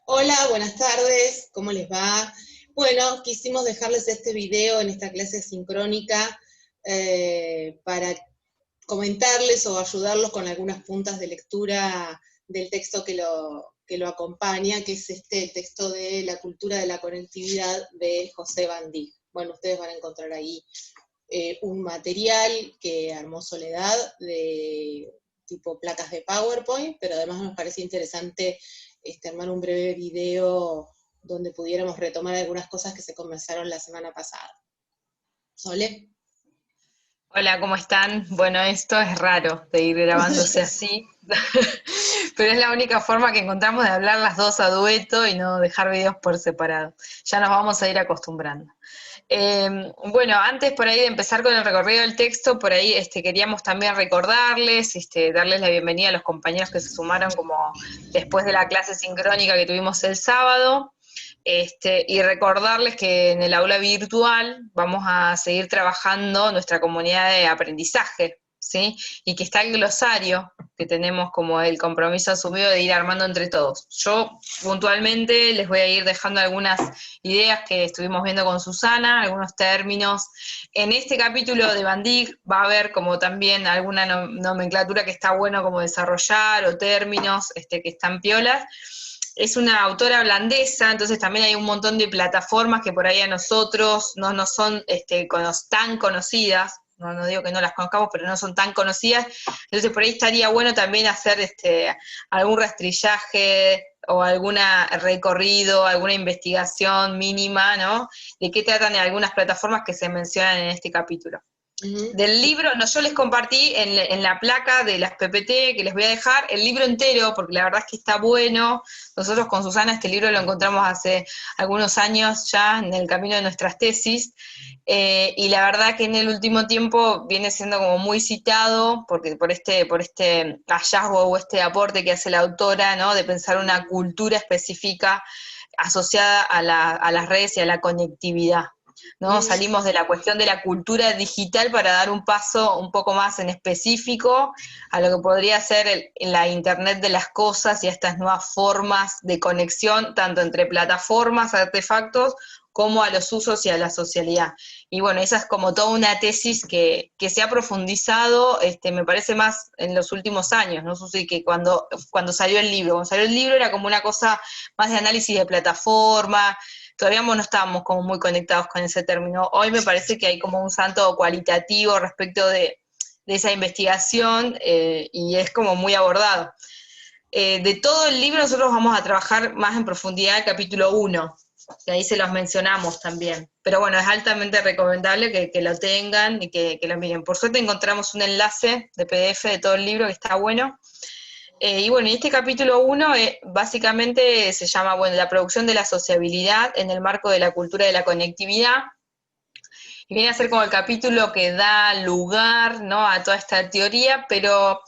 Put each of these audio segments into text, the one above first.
Hola, buenas tardes, ¿cómo les va? Bueno, quisimos dejarles este video en esta clase sincrónica para comentarles o ayudarlos con algunas puntas de lectura del texto que lo acompaña, que es el texto de La cultura de la conectividad de José Van Dijk. Bueno, ustedes van a encontrar ahí un material que armó Soledad de tipo placas de PowerPoint, pero además nos parece interesante armar un breve video donde pudiéramos retomar algunas cosas que se conversaron la semana pasada. ¿Sole? Hola, ¿cómo están? Bueno, esto es raro de ir grabándose así, pero es la única forma que encontramos de hablar las dos a dueto y no dejar videos por separado. Ya nos vamos a ir acostumbrando. Bueno, antes por ahí de empezar con el recorrido del texto, por ahí queríamos también recordarles, darles la bienvenida a los compañeros que se sumaron como después de la clase sincrónica que tuvimos el sábado. Y recordarles que en el aula virtual vamos a seguir trabajando nuestra comunidad de aprendizaje, ¿sí? Y que está el glosario, que tenemos como el compromiso asumido de ir armando entre todos. Yo puntualmente les voy a ir dejando algunas ideas que estuvimos viendo con Susana, algunos términos. En este capítulo de Van Dijk va a haber como también alguna nomenclatura que está bueno como desarrollar o términos que están piolas. Es una autora holandesa, entonces también hay un montón de plataformas que por ahí a nosotros no nos son tan conocidas, no digo que no las conozcamos, pero no son tan conocidas, entonces por ahí estaría bueno también hacer algún rastrillaje o algún recorrido, alguna investigación mínima, ¿no? De qué tratan algunas plataformas que se mencionan en este capítulo. Del libro, no, yo les compartí en la placa de las PPT que les voy a dejar el libro entero, porque la verdad es que está bueno. Nosotros con Susana este libro lo encontramos hace algunos años ya en el camino de nuestras tesis, y la verdad que en el último tiempo viene siendo como muy citado, porque por este hallazgo o este aporte que hace la autora, ¿no? De pensar una cultura específica asociada a las redes y a la conectividad. ¿No? Salimos de la cuestión de la cultura digital para dar un paso un poco más en específico a lo que podría ser la Internet de las cosas y a estas nuevas formas de conexión, tanto entre plataformas, artefactos, como a los usos y a la socialidad. Y bueno, esa es como toda una tesis que se ha profundizado, me parece más en los últimos años, ¿no? Susi, que cuando salió el libro. Cuando salió el libro era como una cosa más de análisis de plataforma, todavía no estábamos como muy conectados con ese término. Hoy me parece que hay como un salto cualitativo respecto de esa investigación, y es como muy abordado. De todo el libro nosotros vamos a trabajar más en profundidad el capítulo 1, que ahí se los mencionamos también. Pero bueno, es altamente recomendable que lo tengan y que lo miren. Por suerte encontramos un enlace de PDF de todo el libro que está bueno. Y bueno, y este capítulo 1 básicamente se llama, bueno, la producción de la sociabilidad en el marco de la cultura de la conectividad, y viene a ser como el capítulo que da lugar, ¿no? A toda esta teoría, pero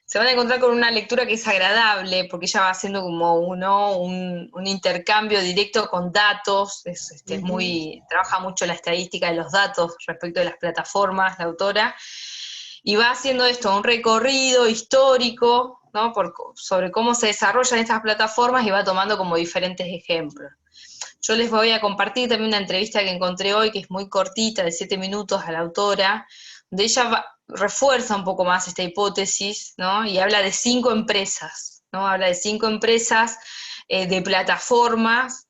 se van a encontrar con una lectura que es agradable, porque ella va haciendo como un intercambio directo con datos, trabaja mucho la estadística de los datos respecto de las plataformas, la autora, y va haciendo esto, un recorrido histórico, ¿no? Sobre cómo se desarrollan estas plataformas, y va tomando como diferentes ejemplos. Yo les voy a compartir también una entrevista que encontré hoy, que es muy cortita, de 7 minutos, a la autora, donde ella refuerza un poco más esta hipótesis, ¿no? Y habla de 5 empresas, ¿no? Habla de 5 empresas de plataformas,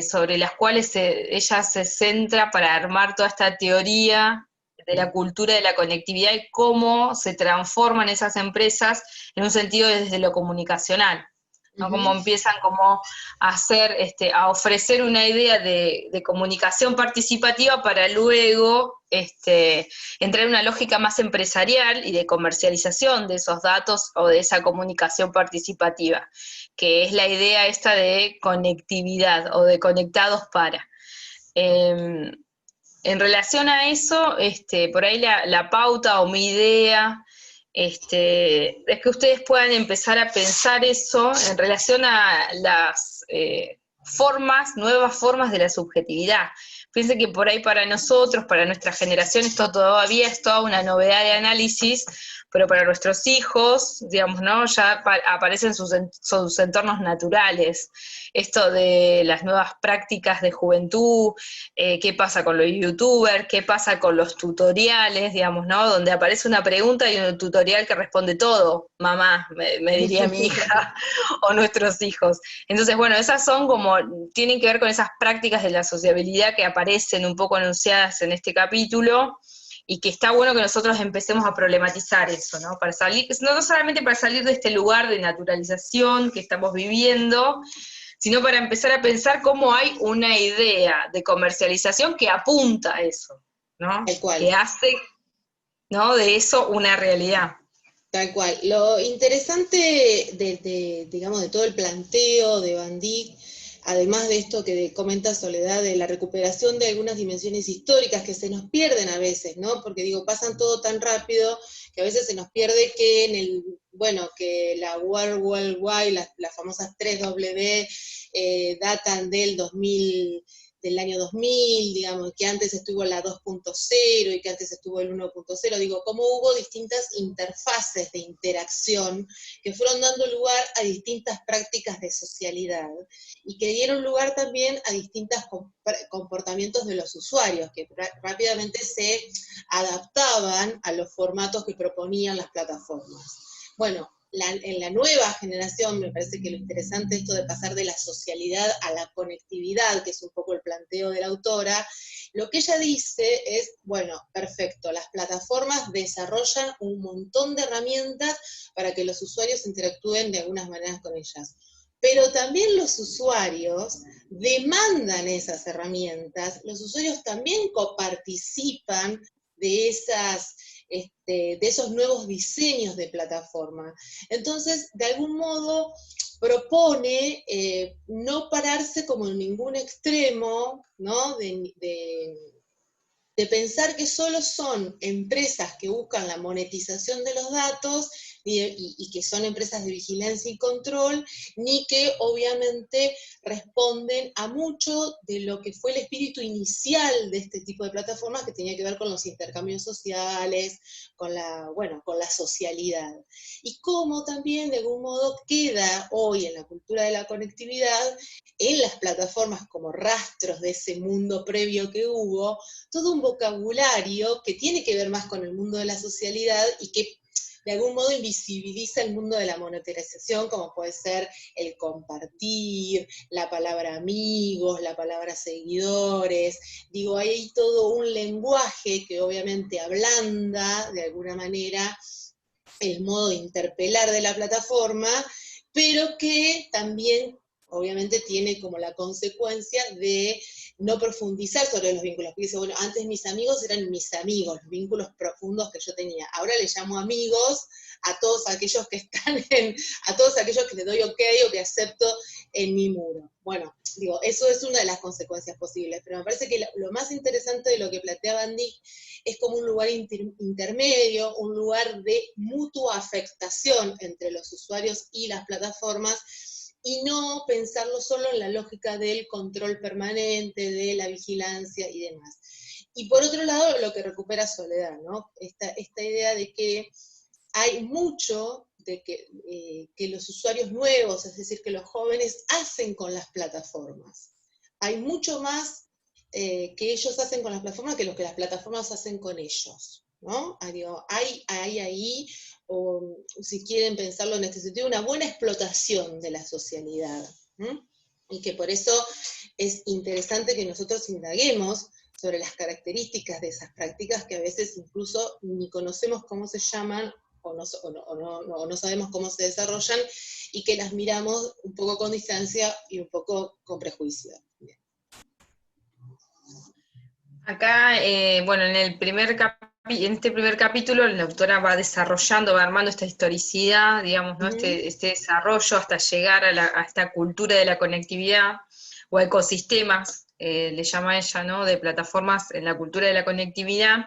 sobre las cuales ella se centra para armar toda esta teoría de la cultura de la conectividad y cómo se transforman esas empresas en un sentido desde lo comunicacional, ¿no? Cómo empiezan como a hacer, a ofrecer una idea de comunicación participativa para luego entrar en una lógica más empresarial y de comercialización de esos datos o de esa comunicación participativa, que es la idea esta de conectividad o de conectados para. En relación a eso, por ahí la pauta o mi idea es que ustedes puedan empezar a pensar eso en relación a las nuevas formas de la subjetividad. Piense que por ahí para nosotros, para nuestra generación, esto todavía es toda una novedad de análisis, pero para nuestros hijos, digamos, ¿no? Ya aparecen sus entornos naturales. Esto de las nuevas prácticas de juventud, qué pasa con los youtubers, qué pasa con los tutoriales, digamos, ¿no? Donde aparece una pregunta y un tutorial que responde todo, mamá, me diría mi hija, o nuestros hijos. Entonces, bueno, esas son como, tienen que ver con esas prácticas de la sociabilidad que aparecen un poco anunciadas en este capítulo, y que está bueno que nosotros empecemos a problematizar eso, ¿no? Para salir, no solamente para salir de este lugar de naturalización que estamos viviendo, sino para empezar a pensar cómo hay una idea de comercialización que apunta a eso, ¿no? Tal cual. Que hace, ¿no?, de eso una realidad. Tal cual. Lo interesante digamos, de todo el planteo de Van Dijk, además de esto que comenta Soledad, de la recuperación de algunas dimensiones históricas que se nos pierden a veces, ¿no? Porque digo, pasan todo tan rápido que a veces se nos pierde que que la World Wide Wide, las famosas 3W, datan del año 2000, digamos, que antes estuvo la 2.0 y que antes estuvo el 1.0, digo, cómo hubo distintas interfaces de interacción que fueron dando lugar a distintas prácticas de socialidad y que dieron lugar también a distintos comportamientos de los usuarios, que rápidamente se adaptaban a los formatos que proponían las plataformas. Bueno, en la nueva generación me parece que lo interesante es esto de pasar de la socialidad a la conectividad, que es un poco el planteo de la autora. Lo que ella dice es, bueno, perfecto, las plataformas desarrollan un montón de herramientas para que los usuarios interactúen de algunas maneras con ellas. Pero también los usuarios demandan esas herramientas, los usuarios también coparticipan de esos nuevos diseños de plataforma. Entonces, de algún modo, propone no pararse como en ningún extremo, ¿no? De pensar que solo son empresas que buscan la monetización de los datos y que son empresas de vigilancia y control, ni que obviamente responden a mucho de lo que fue el espíritu inicial de este tipo de plataformas, que tenía que ver con los intercambios sociales, con la socialidad. Y cómo también de algún modo queda hoy en la cultura de la conectividad, en las plataformas como rastros de ese mundo previo que hubo, todo un vocabulario que tiene que ver más con el mundo de la socialidad y que de algún modo invisibiliza el mundo de la monetización, como puede ser el compartir, la palabra amigos, la palabra seguidores. Digo, hay todo un lenguaje que obviamente ablanda de alguna manera el modo de interpelar de la plataforma, pero que también obviamente tiene como la consecuencia de no profundizar sobre los vínculos, porque dice, bueno, antes mis amigos eran mis amigos, los vínculos profundos que yo tenía, ahora le llamo amigos a todos aquellos que a todos aquellos que le doy ok o que acepto en mi muro. Bueno, digo, eso es una de las consecuencias posibles, pero me parece que lo más interesante de lo que plantea Van Dijk es como un lugar intermedio, un lugar de mutua afectación entre los usuarios y las plataformas, y no pensarlo solo en la lógica del control permanente, de la vigilancia y demás. Y por otro lado, lo que recupera Soledad, ¿no? Esta idea de que hay mucho de que los usuarios nuevos, es decir, que los jóvenes hacen con las plataformas. Hay mucho más que ellos hacen con las plataformas que lo que las plataformas hacen con ellos, ¿no? Hay ahí, o si quieren pensarlo en este sentido, una buena explotación de la socialidad, ¿sí? Y que por eso es interesante que nosotros indaguemos sobre las características de esas prácticas que a veces incluso ni conocemos cómo se llaman o no sabemos cómo se desarrollan, y que las miramos un poco con distancia y un poco con prejuicio. Bien. Acá, bueno, en este primer capítulo la autora va desarrollando, va armando esta historicidad, digamos, ¿no? Este desarrollo hasta llegar a esta cultura de la conectividad o ecosistemas le llama ella, ¿no? De plataformas en la cultura de la conectividad.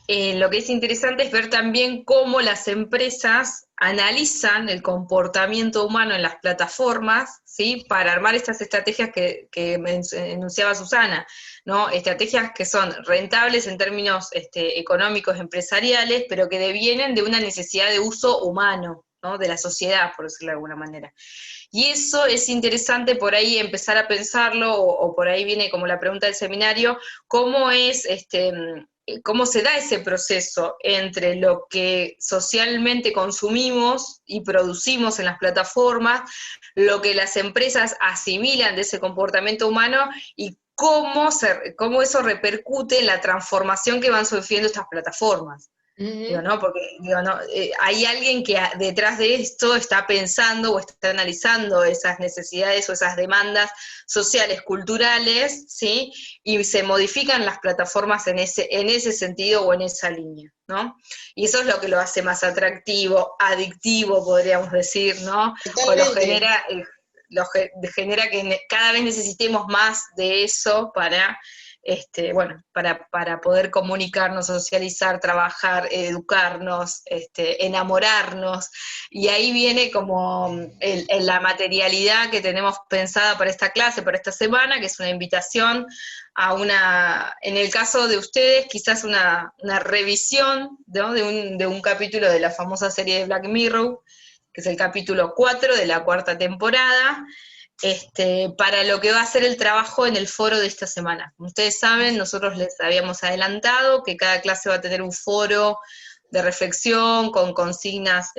Lo que es interesante es ver también cómo las empresas analizan el comportamiento humano en las plataformas, ¿sí? Para armar estas estrategias que enunciaba Susana, ¿no? Estrategias que son rentables en términos económicos, empresariales, pero que devienen de una necesidad de uso humano, ¿no? De la sociedad, por decirlo de alguna manera. Y eso es interesante por ahí empezar a pensarlo, o por ahí viene como la pregunta del seminario, cómo es cómo se da ese proceso entre lo que socialmente consumimos y producimos en las plataformas, lo que las empresas asimilan de ese comportamiento humano y cómo eso repercute en la transformación que van sufriendo estas plataformas. Digo, ¿no? Porque digo, no, hay alguien que detrás de esto está pensando o está analizando esas necesidades o esas demandas sociales, culturales, ¿sí? Y se modifican las plataformas en ese sentido o en esa línea, ¿no? Y eso es lo que lo hace más atractivo, adictivo, podríamos decir, ¿no? Totalmente. Genera que cada vez necesitemos más de eso para para poder comunicarnos, socializar, trabajar, educarnos, enamorarnos, y ahí viene como la materialidad que tenemos pensada para esta clase, para esta semana, que es una invitación a en el caso de ustedes, quizás una revisión, ¿no? de un capítulo de la famosa serie de Black Mirror, que es el capítulo 4 de la 4ª temporada, para lo que va a ser el trabajo en el foro de esta semana. Como ustedes saben, nosotros les habíamos adelantado que cada clase va a tener un foro de reflexión con consignas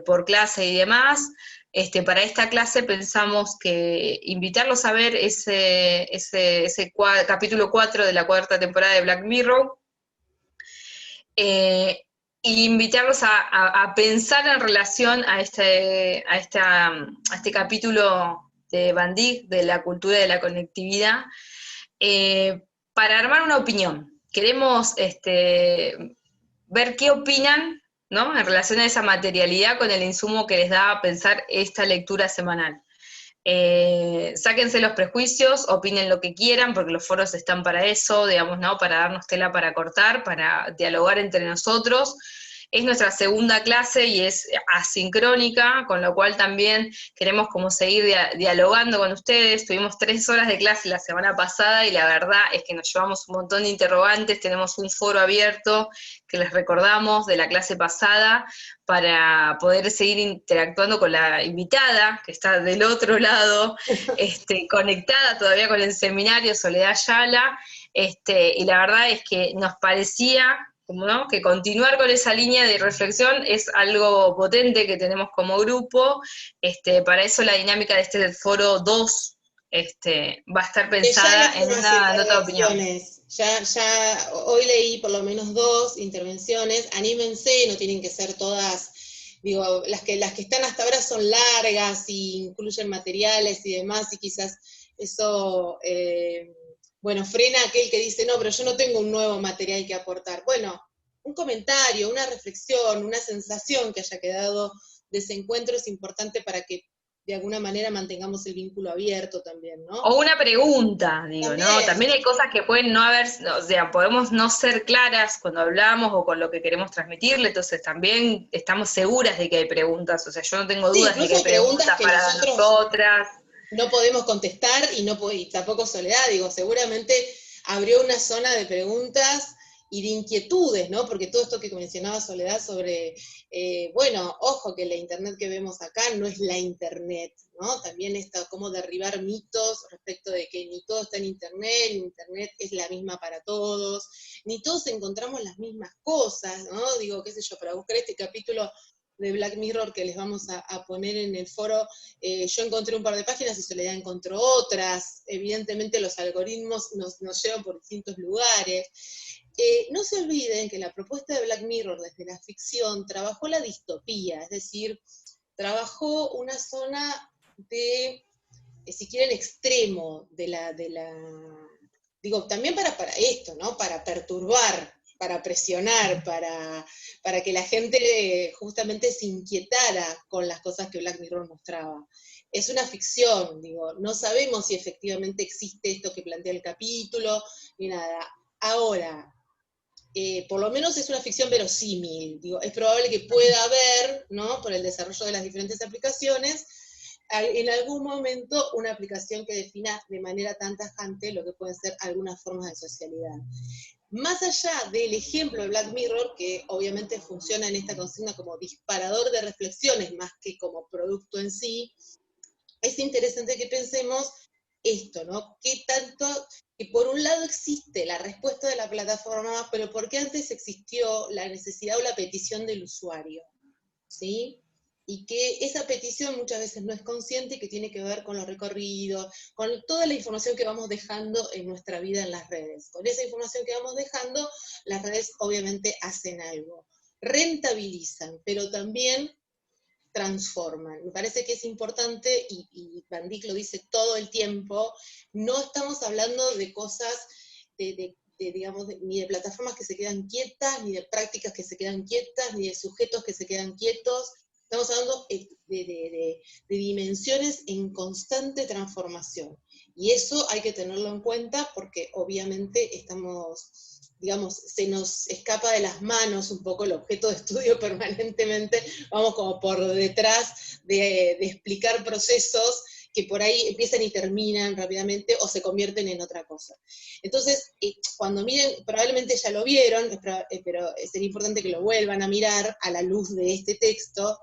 por clase y demás. Para esta clase pensamos que invitarlos a ver ese capítulo 4 de la 4ª temporada de Black Mirror, y invitarlos a pensar en relación a este capítulo de Van Dijk, de la cultura de la conectividad, para armar una opinión. Queremos ver qué opinan, ¿no? En relación a esa materialidad con el insumo que les da a pensar esta lectura semanal. Sáquense los prejuicios, opinen lo que quieran, porque los foros están para eso, digamos, ¿no? Para darnos tela para cortar, para dialogar entre nosotros. Es nuestra segunda clase y es asincrónica, con lo cual también queremos como seguir dialogando con ustedes. Tuvimos 3 horas de clase la semana pasada y la verdad es que nos llevamos un montón de interrogantes. Tenemos un foro abierto que les recordamos de la clase pasada para poder seguir interactuando con la invitada, que está del otro lado, conectada todavía con el seminario, Soledad Ayala, y la verdad es que nos parecía, ¿no?, que continuar con esa línea de reflexión es algo potente que tenemos como grupo. Para eso la dinámica de este foro 2 va a estar pensada en una nota de opinión. Ya hoy leí por lo menos 2 intervenciones, anímense, no tienen que ser todas, digo, las que están hasta ahora son largas y incluyen materiales y demás, y quizás eso, bueno, frena a aquel que dice, no, pero yo no tengo un nuevo material que aportar. Bueno, un comentario, una reflexión, una sensación que haya quedado de ese encuentro es importante para que de alguna manera mantengamos el vínculo abierto también, ¿no? O una pregunta, digo, ¿no? También hay cosas que pueden no haber, o sea, podemos no ser claras cuando hablamos o con lo que queremos transmitirle, entonces también estamos seguras de que hay preguntas, o sea, yo no tengo dudas de que hay preguntas que para nosotras. No podemos contestar y tampoco Soledad, digo, seguramente abrió una zona de preguntas y de inquietudes, ¿no? Porque todo esto que mencionaba Soledad sobre, bueno, ojo que la Internet que vemos acá no es la Internet, ¿no? También está cómo derribar mitos respecto de que ni todo está en Internet es la misma para todos, ni todos encontramos las mismas cosas, ¿no? Digo, qué sé yo, para buscar este capítulo de Black Mirror que les vamos a poner en el foro, yo encontré un par de páginas y Soledad encontró otras. Evidentemente los algoritmos nos llevan por distintos lugares. No se olviden que la propuesta de Black Mirror desde la ficción trabajó la distopía, es decir, trabajó una zona de, si quieren, extremo de la digo, también para esto, ¿no? Para perturbar para presionar, para que la gente justamente se inquietara con las cosas que Black Mirror mostraba. Es una ficción, digo, no sabemos si efectivamente existe esto que plantea el capítulo, ni nada. Ahora, por lo menos es una ficción verosímil, digo, es probable que pueda haber, ¿no?, por el desarrollo de las diferentes aplicaciones, en algún momento una aplicación que defina de manera tan tajante lo que pueden ser algunas formas de socialidad. Más allá del ejemplo de Black Mirror, que obviamente funciona en esta consigna como disparador de reflexiones más que como producto en sí, es interesante que pensemos esto, ¿no? ¿Qué tanto, que por un lado existe la respuesta de la plataforma, pero porque antes existió la necesidad o la petición del usuario, ¿sí? Y que esa petición muchas veces no es consciente y que tiene que ver con los recorridos, con toda la información que vamos dejando en nuestra vida en las redes. Con esa información que vamos dejando, las redes obviamente hacen algo. Rentabilizan, pero también transforman. Me parece que es importante, y Van Dijk lo dice todo el tiempo, no estamos hablando de cosas, digamos, ni de plataformas que se quedan quietas, ni de prácticas que se quedan quietas, ni de sujetos que se quedan quietos. Estamos hablando de dimensiones en constante transformación. Y eso hay que tenerlo en cuenta porque obviamente estamos, digamos, se nos escapa de las manos un poco el objeto de estudio permanentemente, vamos como por detrás de explicar procesos que por ahí empiezan y terminan rápidamente o se convierten en otra cosa. Entonces, cuando miren, probablemente ya lo vieron, pero sería importante que lo vuelvan a mirar a la luz de este texto,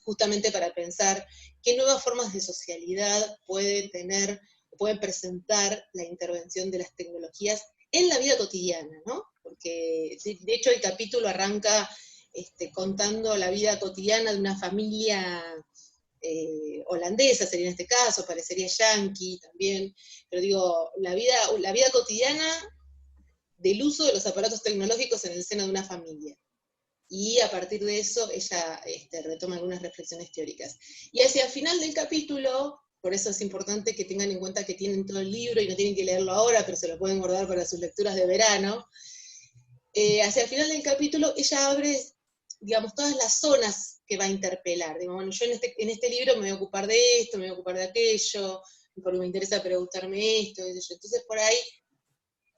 justamente para pensar qué nuevas formas de socialidad pueden presentar la intervención de las tecnologías en la vida cotidiana, ¿no? Porque de hecho el capítulo arranca contando la vida cotidiana de una familia holandesa, sería en este caso, parecería yanqui también, pero digo, la vida cotidiana del uso de los aparatos tecnológicos en el seno de una familia. Y a partir de eso ella retoma algunas reflexiones teóricas. Y hacia el final del capítulo, por eso es importante que tengan en cuenta que tienen todo el libro y no tienen que leerlo ahora, pero se lo pueden guardar para sus lecturas de verano, hacia el final del capítulo ella abre, digamos, todas las zonas que va a interpelar. Digo, bueno, yo en este libro me voy a ocupar de esto, me voy a ocupar de aquello, porque me interesa preguntarme esto, entonces por ahí,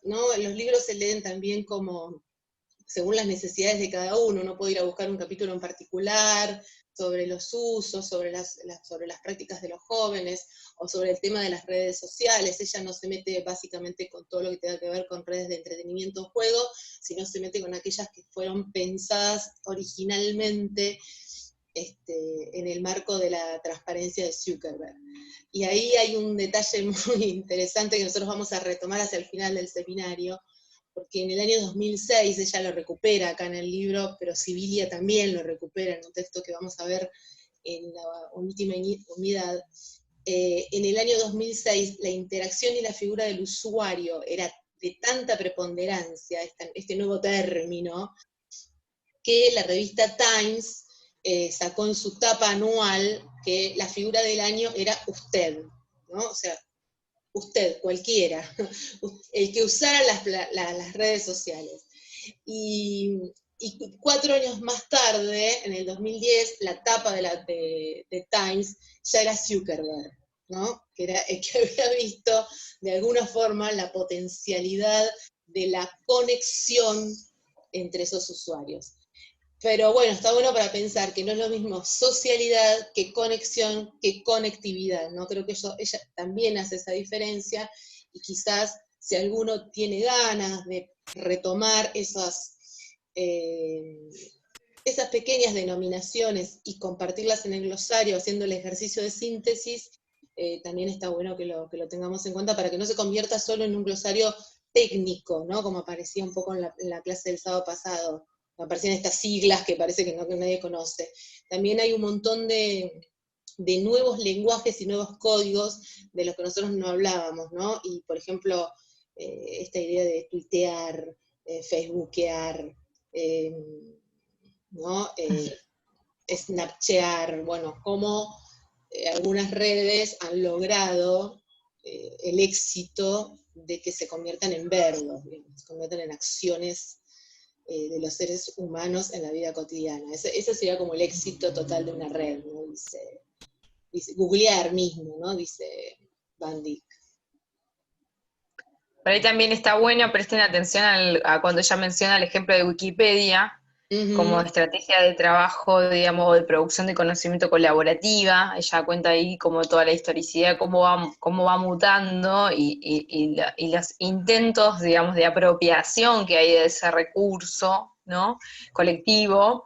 ¿no? Los libros se leen también como según las necesidades de cada uno. Uno puede ir a buscar un capítulo en particular sobre los usos, sobre las prácticas de los jóvenes, o sobre el tema de las redes sociales. Ella no se mete básicamente con todo lo que tenga que ver con redes de entretenimiento o juego, sino se mete con aquellas que fueron pensadas originalmente en el marco de la transparencia de Zuckerberg. Y ahí hay un detalle muy interesante que nosotros vamos a retomar hacia el final del seminario, porque en el año 2006 ella lo recupera acá en el libro, pero Sibilia también lo recupera en un texto que vamos a ver en la última unidad. En el año 2006 la interacción y la figura del usuario era de tanta preponderancia, este nuevo término, que la revista Times sacó en su tapa anual que la figura del año era usted, ¿no? O sea, usted, cualquiera, el que usara las redes sociales. Y 4 años más tarde, en el 2010, la tapa de Times ya era Zuckerberg, ¿no? Que era el que había visto de alguna forma la potencialidad de la conexión entre esos usuarios. Pero bueno, está bueno para pensar que no es lo mismo socialidad que conexión, que conectividad, ¿no? Creo que ella también hace esa diferencia, y quizás si alguno tiene ganas de retomar esas pequeñas denominaciones y compartirlas en el glosario haciendo el ejercicio de síntesis, también está bueno que lo tengamos en cuenta para que no se convierta solo en un glosario técnico, ¿no? Como aparecía un poco en la clase del sábado pasado. Aparecen estas siglas que parece que nadie conoce. También hay un montón de nuevos lenguajes y nuevos códigos de los que nosotros no hablábamos, ¿no? Y, por ejemplo, esta idea de tuitear, facebookear, ¿no? Snapchear, bueno, cómo algunas redes han logrado el éxito de que se conviertan en verbos, se conviertan en acciones de los seres humanos en la vida cotidiana. Ese sería como el éxito total de una red, ¿no? Dice googlear mismo, ¿no? Dice Van Dijk. Por ahí también está bueno, presten atención a cuando ella menciona el ejemplo de Wikipedia, como estrategia de trabajo, digamos, de producción de conocimiento colaborativa. Ella cuenta ahí como toda la historicidad, cómo va mutando y los intentos, digamos, de apropiación que hay de ese recurso, ¿no? Colectivo.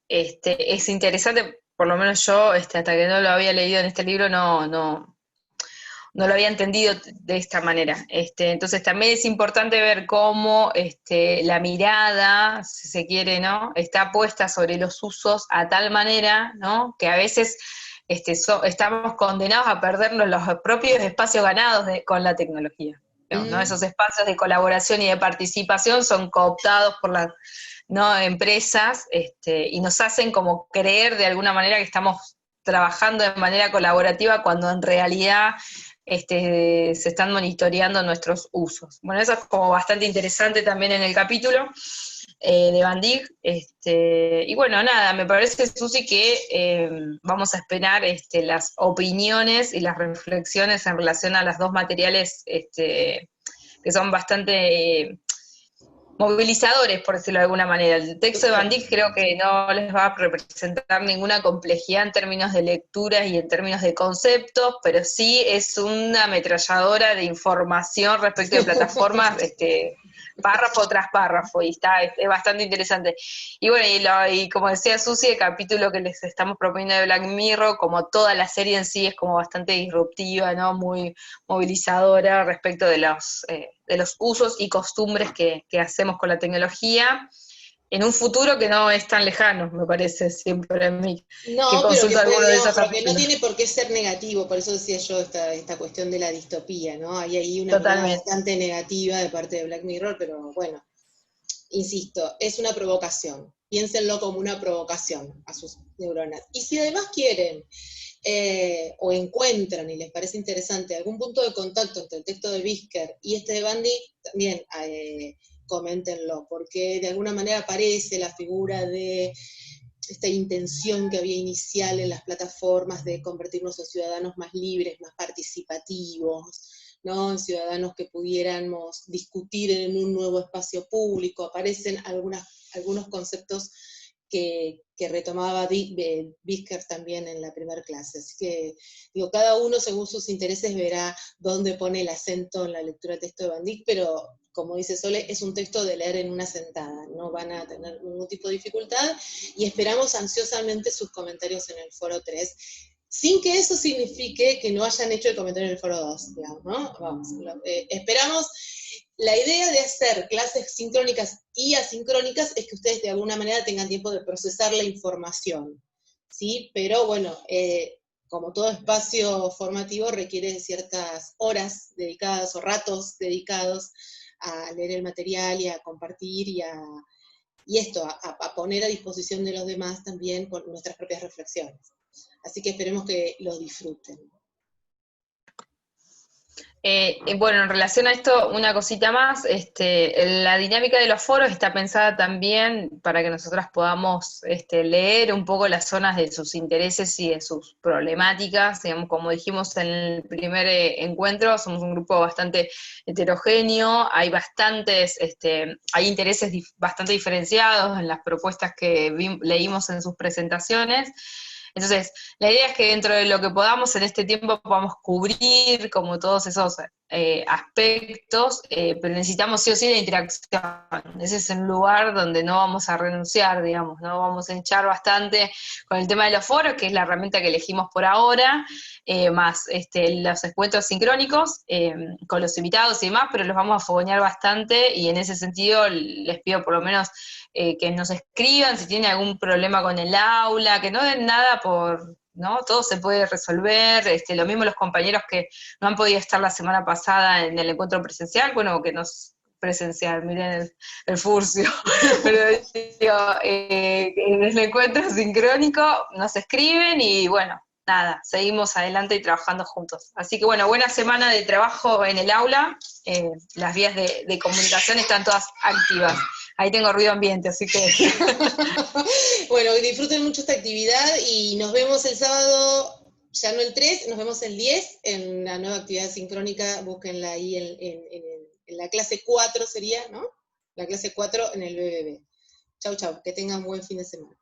Es interesante, por lo menos yo, hasta que no lo había leído en este libro, no lo había entendido de esta manera. Entonces también es importante ver cómo la mirada, si se quiere, ¿no? Está puesta sobre los usos a tal manera, ¿no? Que a veces estamos condenados a perdernos los propios espacios ganados con la tecnología. ¿No? Esos espacios de colaboración y de participación son cooptados por las, ¿no?, empresas, y nos hacen como creer de alguna manera que estamos trabajando de manera colaborativa cuando en realidad se están monitoreando nuestros usos. Bueno, eso es como bastante interesante también en el capítulo de Van Dijk. Y bueno, nada, me parece, Susi, que vamos a esperar las opiniones y las reflexiones en relación a los dos materiales que son bastante movilizadores, por decirlo de alguna manera. El texto de Van Dijk creo que no les va a representar ninguna complejidad en términos de lecturas y en términos de conceptos, pero sí es una ametralladora de información respecto de plataformas, párrafo tras párrafo, y es bastante interesante. Y bueno, y como decía Susi, el capítulo que les estamos proponiendo de Black Mirror, como toda la serie en sí, es como bastante disruptiva, ¿no? Muy movilizadora respecto de los usos y costumbres que hacemos con la tecnología en un futuro que no es tan lejano, me parece siempre a mí, que No, pero consulto alguno de esos pero que no capítulos. tiene por qué ser negativo, por eso decía yo esta cuestión de la distopía, ¿no? Hay ahí una mirada Totalmente. bastante negativa de parte de Black Mirror, pero bueno, insisto, es una provocación. Piénsenlo como una provocación a sus neuronas. Y si además quieren o encuentran y les parece interesante algún punto de contacto entre el texto de Bisker y este de Van Dijk, también coméntenlo, porque de alguna manera aparece la figura de esta intención que había inicial en las plataformas de convertirnos en ciudadanos más libres, más participativos, ¿no? En ciudadanos que pudiéramos discutir en un nuevo espacio público. Aparecen algunos conceptos que retomaba Bisker también en la primera clase. Así que, digo, cada uno según sus intereses verá dónde pone el acento en la lectura de texto de Van Dijk, pero como dice Sole, es un texto de leer en una sentada, no van a tener ningún tipo de dificultad, y esperamos ansiosamente sus comentarios en el foro 3, sin que eso signifique que no hayan hecho el comentario en el foro 2, digamos, ¿no? Vamos, esperamos. La idea de hacer clases sincrónicas y asincrónicas es que ustedes de alguna manera tengan tiempo de procesar la información, ¿sí? Pero bueno, como todo espacio formativo requiere ciertas horas dedicadas o ratos dedicados a leer el material y a compartir y a poner a disposición de los demás también con nuestras propias reflexiones. Así que esperemos que lo disfruten. Bueno, en relación a esto, una cosita más, la dinámica de los foros está pensada también para que nosotras podamos leer un poco las zonas de sus intereses y de sus problemáticas. Digamos, como dijimos en el primer encuentro, somos un grupo bastante heterogéneo, hay hay intereses bastante diferenciados en las propuestas que leímos en sus presentaciones. Entonces, la idea es que dentro de lo que podamos en este tiempo podamos cubrir como todos esos aspectos, pero necesitamos sí o sí la interacción. Ese es un lugar donde no vamos a renunciar, digamos, no vamos a hinchar bastante con el tema de los foros, que es la herramienta que elegimos por ahora, más los encuentros sincrónicos con los invitados y demás, pero los vamos a fogonear bastante, y en ese sentido les pido por lo menos que nos escriban si tienen algún problema con el aula, que no den nada ¿no? Todo se puede resolver, lo mismo los compañeros que no han podido estar la semana pasada en el encuentro presencial, bueno, que nos presencial, miren el furcio, pero digo, en el encuentro sincrónico nos escriben y bueno, nada, seguimos adelante y trabajando juntos. Así que bueno, buena semana de trabajo en el aula, las vías de comunicación están todas activas. Ahí tengo ruido ambiente, así que... Bueno, disfruten mucho esta actividad y nos vemos el sábado, ya no el 3, nos vemos el 10 en la nueva actividad sincrónica, búsquenla ahí en la clase 4 sería, ¿no? La clase 4 en el BBB. Chau, chau, que tengan buen fin de semana.